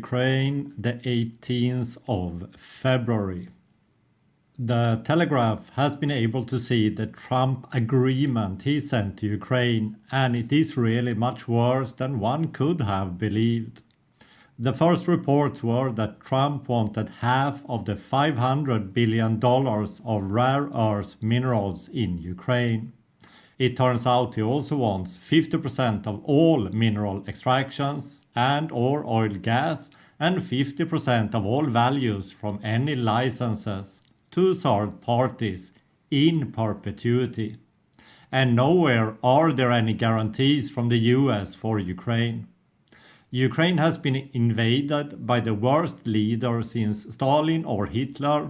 Ukraine the 18th of February. The Telegraph has been able to see the Trump agreement he sent to Ukraine, and it is really much worse than one could have believed. The first reports were that Trump wanted half of the $500 billion of rare earth minerals in Ukraine. It turns out he also wants 50% of all mineral extractions and/or oil gas and 50% of all values from any licenses to third parties in perpetuity. And nowhere are there any guarantees from the US for Ukraine. Ukraine has been invaded by the worst leader since Stalin or Hitler,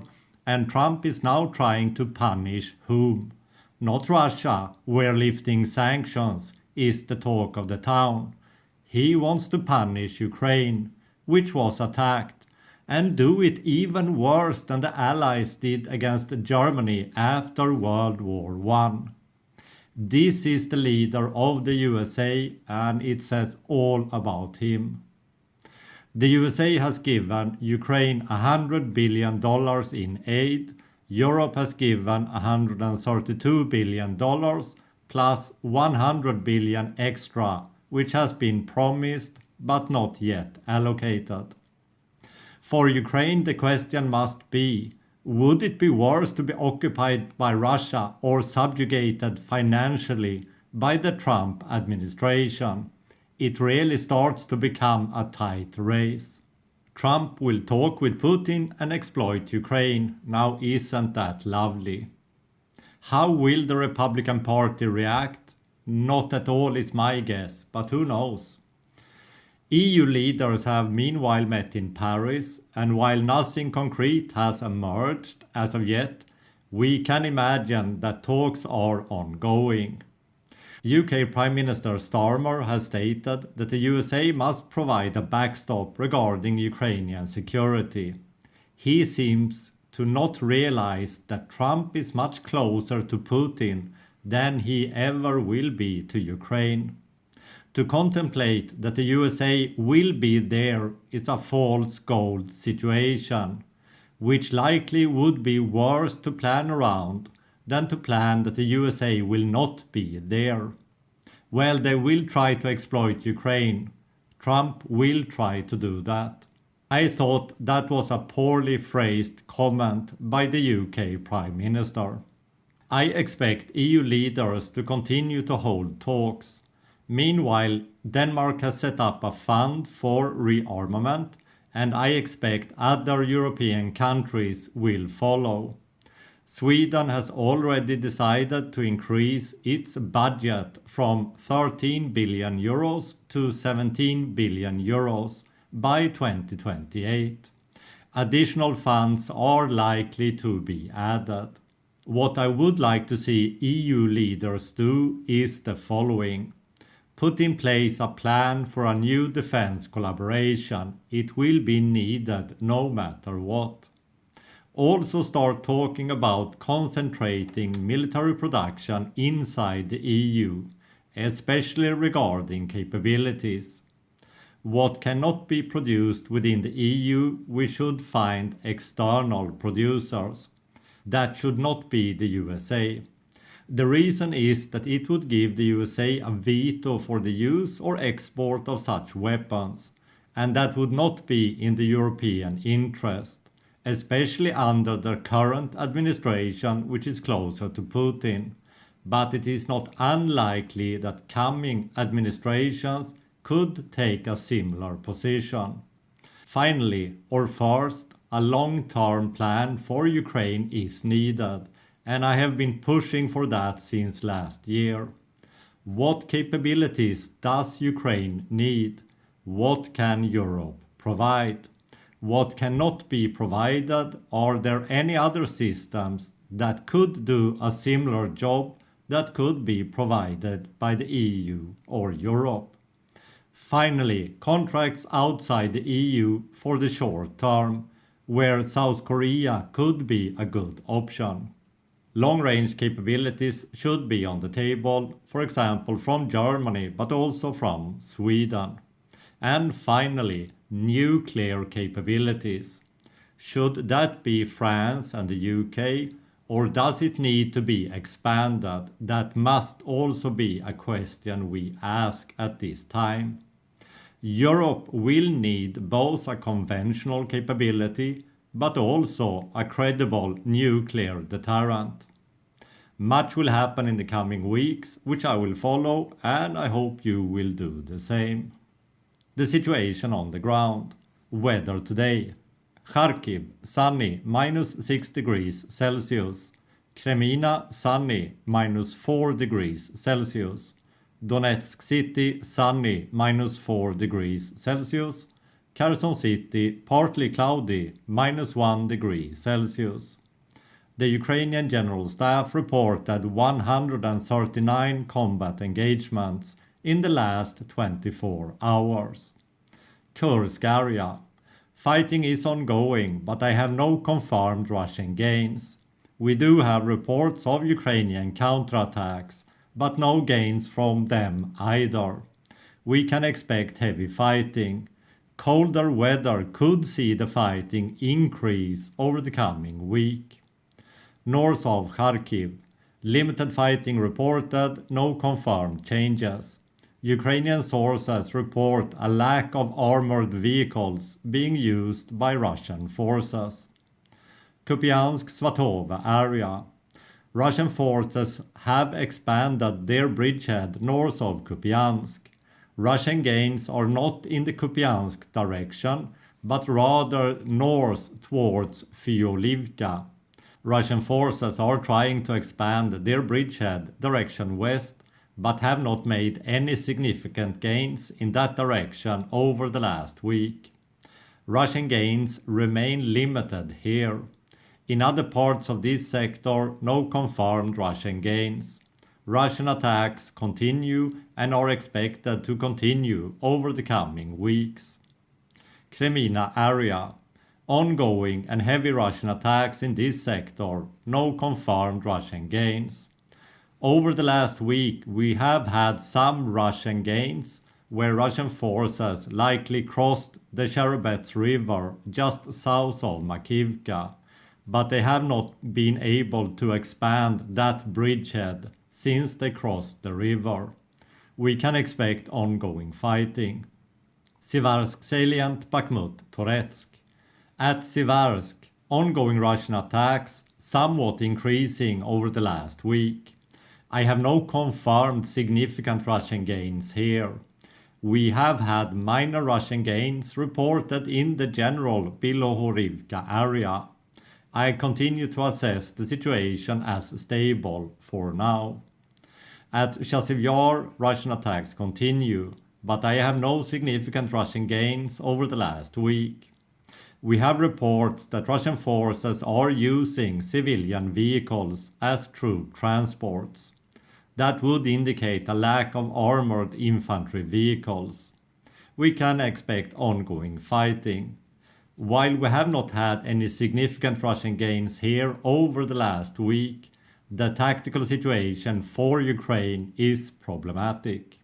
and Trump is now trying to punish whom? Not Russia, where lifting sanctions is the talk of the town. He wants to punish Ukraine, which was attacked, and do it even worse than the Allies did against Germany after World War I. This is the leader of the USA, and it says all about him. The USA has given Ukraine $100 billion in aid. Europe has given $132 billion plus $100 billion extra, which has been promised but not yet allocated. For Ukraine, the question must be, would it be worse to be occupied by Russia or subjugated financially by the Trump administration? It really starts to become a tight race. Trump will talk with Putin and exploit Ukraine. Now isn't that lovely? How will the Republican Party react? Not at all is my guess, but who knows? EU leaders have meanwhile met in Paris, and while nothing concrete has emerged as of yet, we can imagine that talks are ongoing. UK Prime Minister Starmer has stated that the USA must provide a backstop regarding Ukrainian security. He seems to not realize that Trump is much closer to Putin than he ever will be to Ukraine. To contemplate that the USA will be there is a false goal situation, which likely would be worse to plan around than to plan that the USA will not be there. Well, they will try to exploit Ukraine. Trump will try to do that. I thought that was a poorly phrased comment by the UK Prime Minister. I expect EU leaders to continue to hold talks. Meanwhile, Denmark has set up a fund for rearmament, and I expect other European countries will follow. Sweden has already decided to increase its budget from 13 billion euros to 17 billion euros by 2028. Additional funds are likely to be added. What I would like to see EU leaders do is the following. Put in place a plan for a new defense collaboration. It will be needed no matter what. Also start talking about concentrating military production inside the EU, especially regarding capabilities. What cannot be produced within the EU, we should find external producers. That should not be the USA. The reason is that it would give the USA a veto for the use or export of such weapons, and that would not be in the European interest, especially under the current administration, which is closer to Putin. But it is not unlikely that coming administrations could take a similar position. Finally, or first, a long-term plan for Ukraine is needed, and I have been pushing for that since last year. What capabilities does Ukraine need? What can Europe provide? What cannot be provided? Are there any other systems that could do a similar job that could be provided by the EU or Europe? Finally, contracts outside the EU for the short term, where South Korea could be a good option. Long-range capabilities should be on the table, for example from Germany, but also from Sweden. And finally, nuclear capabilities. Should that be France and the UK, or does it need to be expanded? That must also be a question we ask at this time. Europe will need both a conventional capability but also a credible nuclear deterrent. Much will happen in the coming weeks, which I will follow, and I hope you will do the same. The situation on the ground. Weather today. Kharkiv, sunny, -6 degrees Celsius. Kremina, sunny, -4 degrees Celsius. Donetsk City, sunny, -4 degrees Celsius. Kherson City, partly cloudy, -1 degree Celsius. The Ukrainian General Staff reported 139 combat engagements in the last 24 hours. Kursk area. Fighting is ongoing, but I have no confirmed Russian gains. We do have reports of Ukrainian counterattacks, but no gains from them either. We can expect heavy fighting. Colder weather could see the fighting increase over the coming week. North of Kharkiv, limited fighting reported, no confirmed changes. Ukrainian sources report a lack of armored vehicles being used by Russian forces. Kupiansk-Svatove area. Russian forces have expanded their bridgehead north of Kupiansk. Russian gains are not in the Kupiansk direction, but rather north towards Fyolivka. Russian forces are trying to expand their bridgehead direction west, but have not made any significant gains in that direction over the last week. Russian gains remain limited here. In other parts of this sector, no confirmed Russian gains. Russian attacks continue and are expected to continue over the coming weeks. Kremina area. Ongoing and heavy Russian attacks in this sector, no confirmed Russian gains. Over the last week, we have had some Russian gains, where Russian forces likely crossed the Cherobets River just south of Makivka, but they have not been able to expand that bridgehead since they crossed the river. We can expect ongoing fighting. Siversk salient, Bakhmut, Toretsk. At Siversk, ongoing Russian attacks somewhat increasing over the last week. I have no confirmed significant Russian gains here. We have had minor Russian gains reported in the general Bilohorivka area. I continue to assess the situation as stable for now. At Chasiv Yar, Russian attacks continue, but I have no significant Russian gains over the last week. We have reports that Russian forces are using civilian vehicles as troop transports. That would indicate a lack of armored infantry vehicles. We can expect ongoing fighting. While we have not had any significant Russian gains here over the last week, the tactical situation for Ukraine is problematic.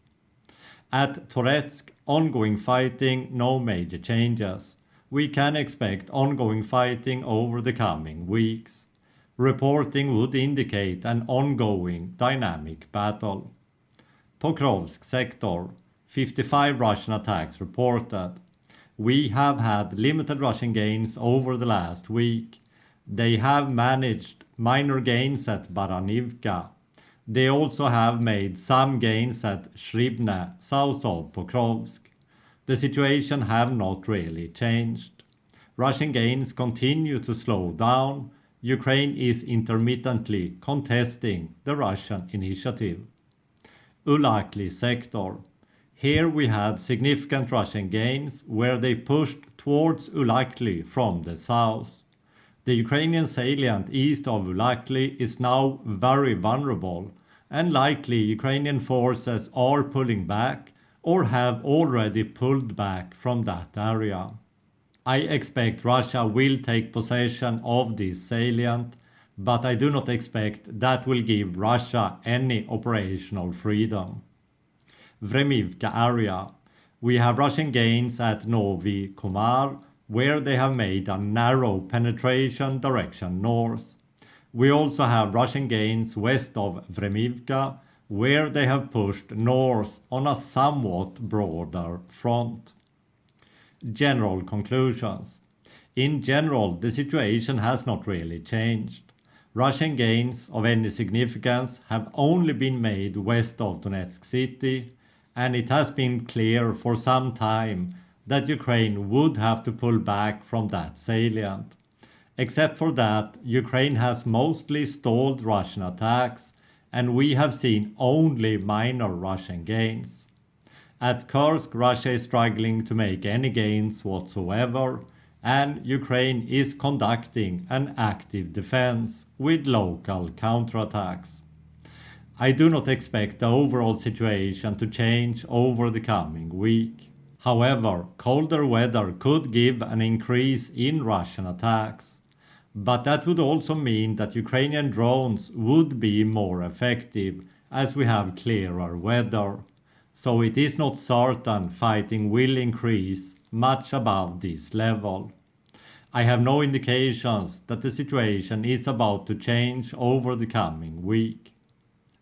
At Toretsk, ongoing fighting, no major changes. We can expect ongoing fighting over the coming weeks. Reporting would indicate an ongoing dynamic battle. Pokrovsk sector, 55 Russian attacks reported. We have had limited Russian gains over the last week. They have managed minor gains at Baranivka. They also have made some gains at Shribne, south of Pokrovsk. The situation have not really changed. Russian gains continue to slow down. Ukraine is intermittently contesting the Russian initiative. Ulakli sector. Here we had significant Russian gains where they pushed towards Ulakli from the south. The Ukrainian salient east of Ulakli is now very vulnerable, and likely Ukrainian forces are pulling back or have already pulled back from that area. I expect Russia will take possession of this salient, but I do not expect that will give Russia any operational freedom. Vremivka area. We have Russian gains at Novi Komar, where they have made a narrow penetration direction north. We also have Russian gains west of Vremivka, where they have pushed north on a somewhat broader front. General conclusions. In general, the situation has not really changed. Russian gains of any significance have only been made west of Donetsk city, and it has been clear for some time that Ukraine would have to pull back from that salient. Except for that, Ukraine has mostly stalled Russian attacks, and we have seen only minor Russian gains. At Kursk, Russia is struggling to make any gains whatsoever, and Ukraine is conducting an active defense with local counterattacks. I do not expect the overall situation to change over the coming week. However, colder weather could give an increase in Russian attacks. But that would also mean that Ukrainian drones would be more effective as we have clearer weather. So it is not certain fighting will increase much above this level. I have no indications that the situation is about to change over the coming week.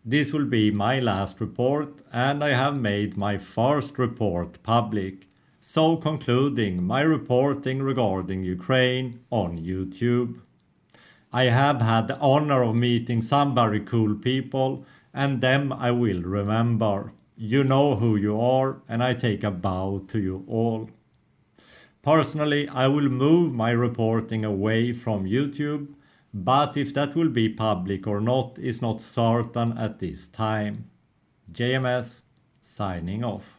This will be my last report, and I have made my first report public, so concluding my reporting regarding Ukraine on YouTube. I have had the honor of meeting some very cool people, and them I will remember. You know who you are, and I take a bow to you all. Personally, I will move my reporting away from YouTube, but if that will be public or not is not certain at this time. JMS signing off.